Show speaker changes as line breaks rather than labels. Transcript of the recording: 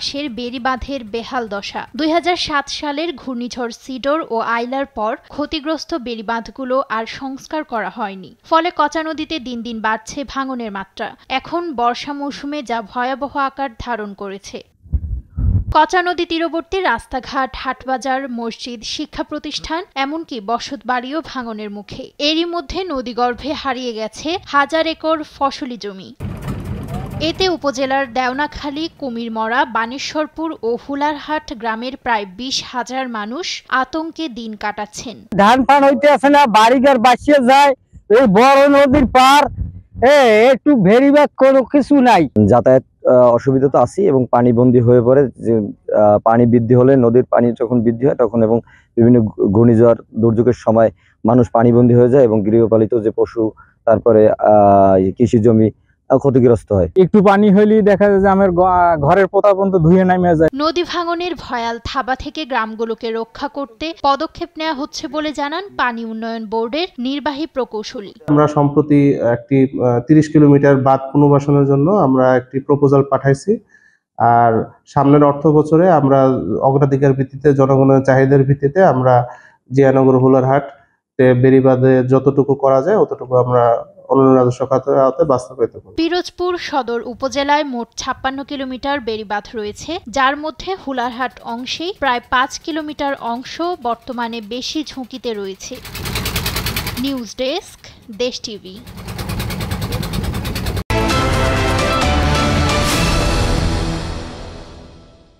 শের বেড়িবাঁধের বেহাল দশা। ২০০৭ সালের ঘূর্ণিঝড় সিডর ও আইলার পর ক্ষতিগ্রস্ত বেড়িবাঁধগুলো আর সংস্কার করা হয়নি। ফলে কচা নদীতে দিন দিন বাড়ছে ভাঙনের মাত্রা। এখন বর্ষা মৌসুমে যা ভয়াবহ আকার ধারণ করেছে। কচা নদী তীরবর্তী রাস্তাঘাট, হাটবাজার, মসজিদ, শিক্ষা প্রতিষ্ঠান এমনকি বসতবাড়িও ভাঙনের মুখে। এরই মধ্যে নদীগর্ভে হারিয়ে গেছে হাজার একর ফসলি জমি। এতে উপজেলার দেওনাখালী, কুমিরমরা, বানেশ্বরপুর ও হুলারহাট গ্রামের প্রায় ২০,০০০ মানুষ আতঙ্কে দিন কাটাচ্ছেন।
ধান পান হইতে আসে না, বাড়িঘর বাঁচিয়ে যায়। এই বড় নদীর পার একটু ভেরিবাগ কোনো কিছু নাই,
যাতায়াত অসুবিধা তো আছেই এবং পানি বন্দী হয়ে পড়ে। যে পানি বৃদ্ধি হলে, নদীর পানি যখন বৃদ্ধি হয় তখন এবং বিভিন্ন ঘূর্ণিঝড় দুর্যোগের সময় মানুষ পানিবন্দী হয়ে যায় এবং গৃহপালিত যে পশু, তারপরে কৃষি জমি ক্ষতিগ্রস্ত হয়।
একটু পানি হইলেই দেখা যায় যে আমার ঘরের পোতা পর্যন্ত ধুয়ে নামে যায়।
নদী ভাঙনের ভয়াল থাবা থেকে গ্রামগুলোকে রক্ষা করতে পদক্ষেপ নেওয়া হচ্ছে বলে জানান পানি উন্নয়ন বোর্ডের নির্বাহী প্রকৌশলী।
আমরা সম্প্রতি একটি ৩০ কিলোমিটার বাঁধ পুনর্বাসনের জন্য আমরা একটি প্রপোজাল পাঠাইছি। আর সামনের অর্থ বছরে আমরা অগ্রাধিকার ভিত্তিতে, জনগণের চাহিদার ভিত্তিতে আমরা জিয়ানগর, হুলারহাট বেড়িবাঁধে যতটুকু করা যায় অতটুকু আমরা বাস্তবায়িত করব।
পিরোজপুর সদর উপজেলায় মোট ৫৬ কিলোমিটার বেড়িবাঁধ রয়েছে, যার মধ্যে হুলারহাট অংশেই প্রায় ৫ কিলোমিটার অংশ বর্তমানে বেশি ঝুঁকিতে রয়েছে। নিউজ ডেস্ক, দেশ টিভি।